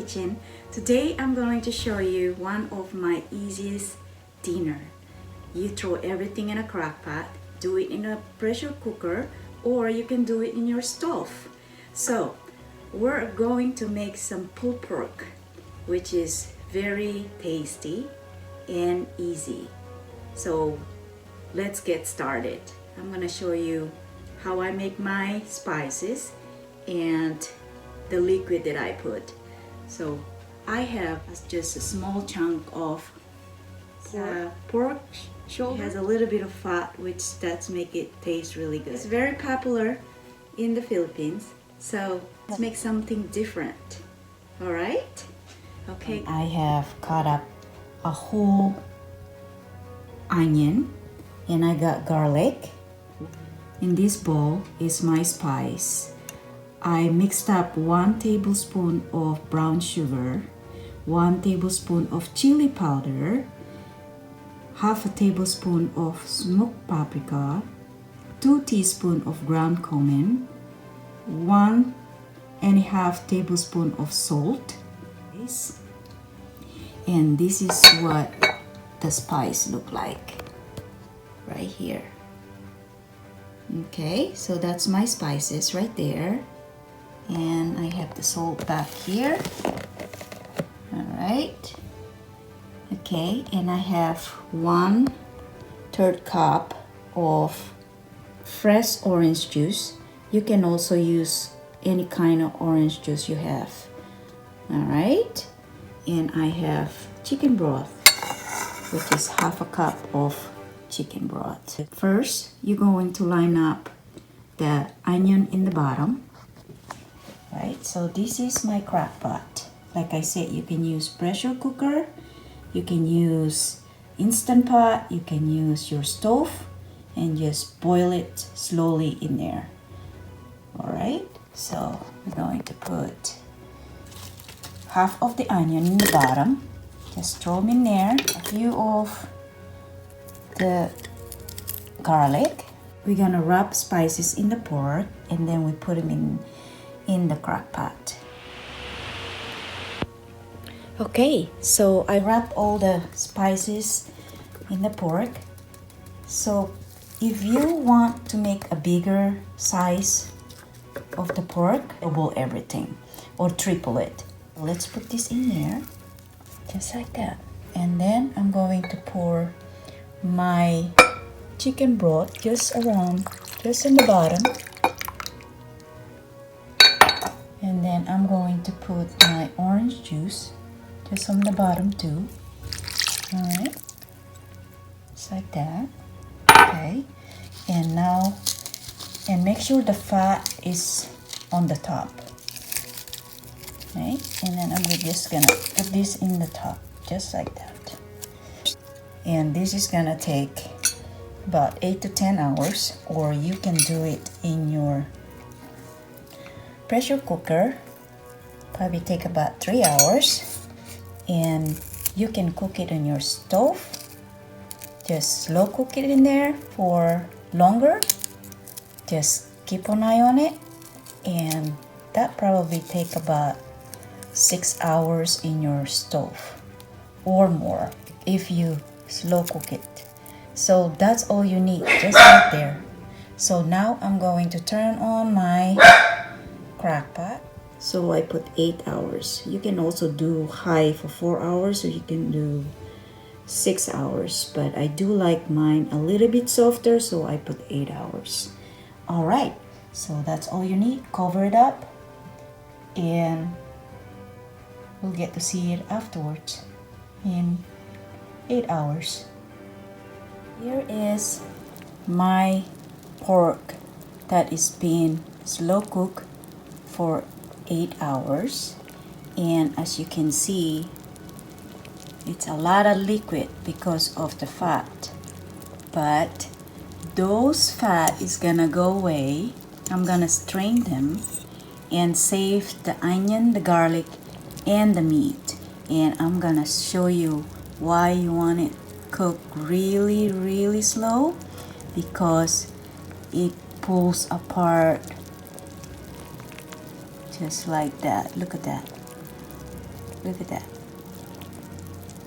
kitchen. Today I'm going to show you one of my easiest dinner. You throw everything in a crock pot, do it in a pressure cooker, or you can do it in your stove. So we're going to make some pulled pork, which is very tasty and easy. So let's get started. I'm gonna show you how I make my spices and the liquid that I put. So I have just a small chunk of pork shoulder. It has a little bit of fat, which that's make it taste really good. It's very popular in the Philippines, so let's make something different. All right? Okay. I have cut up a whole onion and I got garlic. In this bowl is my spice. I mixed up 1 tablespoon of brown sugar, 1 tablespoon of chili powder, half a tablespoon of smoked paprika, 2 teaspoons of ground cumin, 1.5 tablespoon of salt. And this is what the spice look like right here. Okay, so that's my spices right there. And I have the salt back here. All right. Okay, and I have 1/3 cup of fresh orange juice. You can also use any kind of orange juice you have. All right. And I have chicken broth, which is half a cup of chicken broth. First, you're going to line up the onion in the bottom. Right, so this is my crock pot. Like I said, you can use pressure cooker, you can use instant pot, you can use your stove, and just boil it slowly in there. All right, so we're going to put half of the onion in the bottom. Just throw them in there. A few of the garlic. We're gonna wrap spices in the pork, and then we put them in the crock pot. Okay, so I wrap all the spices in the pork. So if you want to make a bigger size of the pork, double everything or triple it. Let's put this in there, just like that. And then I'm going to pour my chicken broth just in the bottom. And then I'm going to put my orange juice just on the bottom too. All right, just like that. Okay, and now, and make sure the fat is on the top. Okay, and then I'm just gonna put this in the top, just like that. And this is gonna take about 8 to 10 hours, or you can do it in your pressure cooker. Probably take about 3 hours. And you can cook it on your stove. Just slow cook it in there for longer. Just keep an eye on it, and that probably take about 6 hours in your stove or more if you slow cook it. So that's all you need, just right there. So now I'm going to turn on my crock pot. So I put 8 hours. You can also do high for 4 hours, or you can do 6 hours, but I do like mine a little bit softer, so I put 8 hours. All right, so that's all you need. Cover it up, and we'll get to see it afterwards in 8 hours. Here is my pork that is being slow cooked for 8 hours, and as you can see, it's a lot of liquid because of the fat, but those fat is gonna go away. I'm gonna strain them and save the onion, the garlic, and the meat, and I'm gonna show you why you want it cooked really slow, because it pulls apart just like that. Look at that. Look at that.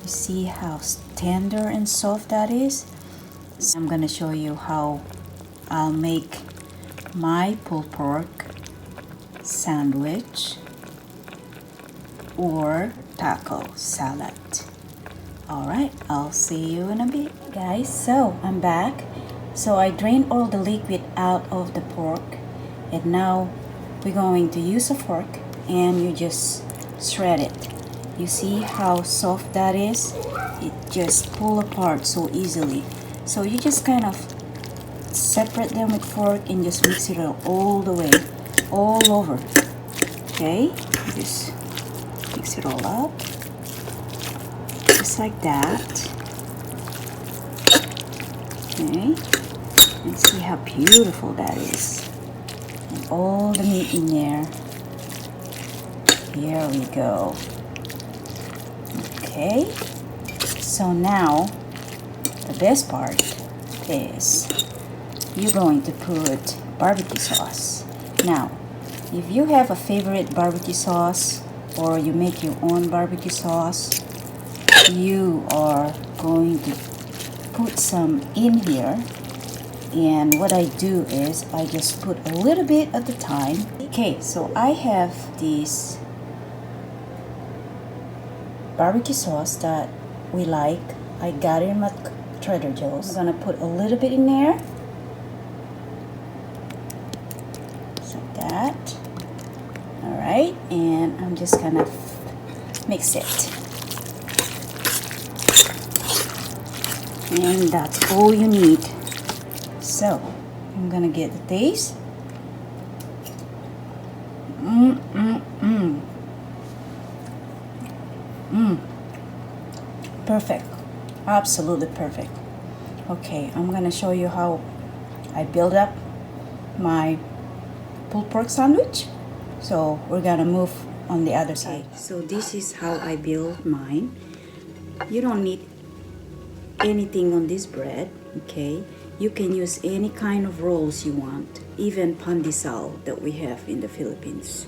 You see how tender and soft that is? So I'm gonna show you how I'll make my pulled pork sandwich or taco salad. Alright, I'll see you in a bit, guys. So I'm back. So I drained all the liquid out of the pork, and now we're going to use a fork and you just shred it. You see how soft that is? It just pull apart so easily. So you just kind of separate them with fork and just mix it all the way, all over. Okay, just mix it all up, just like that. Okay, and see how beautiful that is. And all the meat in there. Here we go. Okay, so now the best part is you're going to put barbecue sauce. Now, if you have a favorite barbecue sauce or you make your own barbecue sauce, you are going to put some in here. And what I do is I just put a little bit at a time. Okay, so I have this barbecue sauce that we like. I got it at Trader Joe's. I'm gonna put a little bit in there, just like that. All right, and I'm just gonna mix it, and that's all you need. So I'm gonna get the taste. Perfect, absolutely perfect. Okay, I'm gonna show you how I build up my pulled pork sandwich. So we're gonna move on the other side. So this is how I build mine. You don't need anything on this bread, okay? You can use any kind of rolls you want, even pandesal that we have in the Philippines.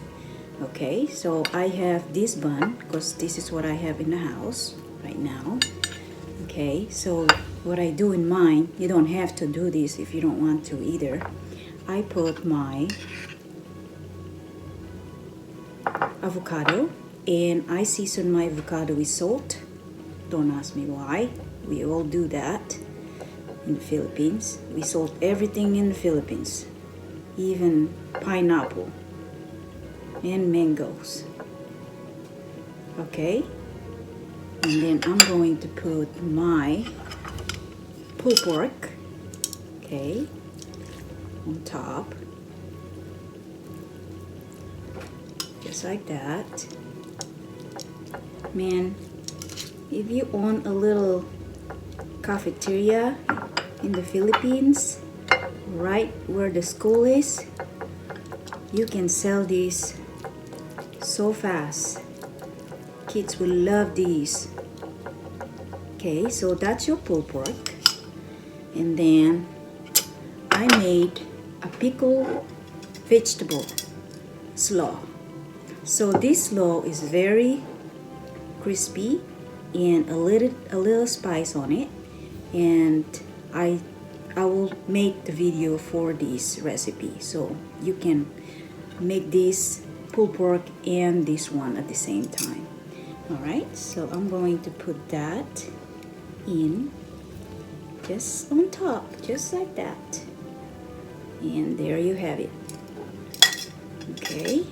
Okay, so I have this bun because this is what I have in the house right now. Okay, so what I do in mine, you don't have to do this if you don't want to either. I put my avocado and I season my avocado with salt. Don't ask me why. We all do that in the Philippines. We salt everything in the Philippines, even pineapple and mangoes. Okay, and then I'm going to put my pulled pork, okay, on top, just like that. Man, if you own a little cafeteria in the Philippines, right where the school is, you can sell these so fast. Kids will love these. Okay, so that's your pulled pork. And then I made a pickled vegetable slaw. So this slaw is very crispy and a little spice on it. And I will make the video for this recipe so you can make this pulled pork and this one at the same time. Alright, so I'm going to put that in just on top, just like that. And there you have it. Okay,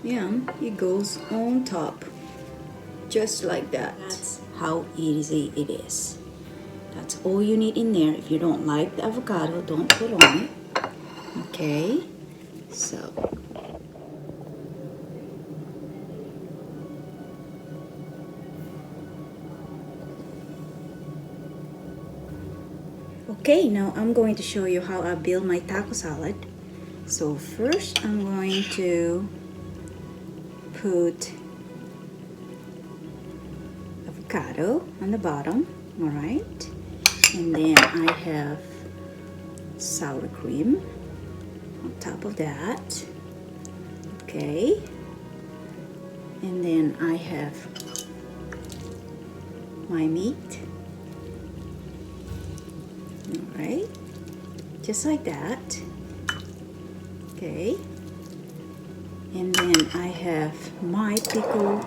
and it goes on top, just like that. That's how easy it is. That's all you need in there. If you don't like the avocado, don't put on it. Okay, so okay, now I'm going to show you how I build my taco salad. So first I'm going to put avocado on the bottom, all right? And then I have sour cream on top of that, okay? And then I have my meat. All right, just like that. Okay. And then I have my pickled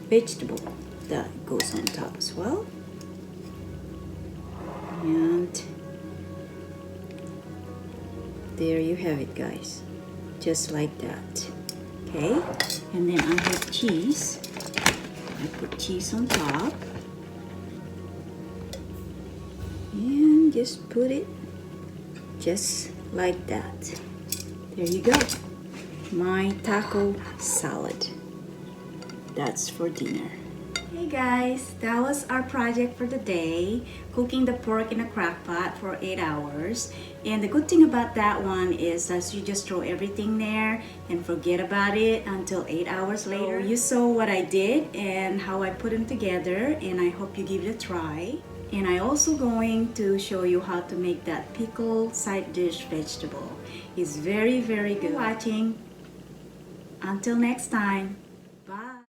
vegetable that goes on top as well. And there you have it, guys, just like that. Okay, and then I have cheese. I put cheese on top and just put it just like that. There you go, my taco salad. That's for dinner. Hey guys, that was our project for the day, cooking the pork in a crock pot for 8 hours. And the good thing about that one is that you just throw everything there and forget about it until 8 hours later. So you saw what I did and how I put them together, and I hope you give it a try. And I also going to show you how to make that pickled side dish vegetable. It's very, very good. Thanks for watching. Until next time.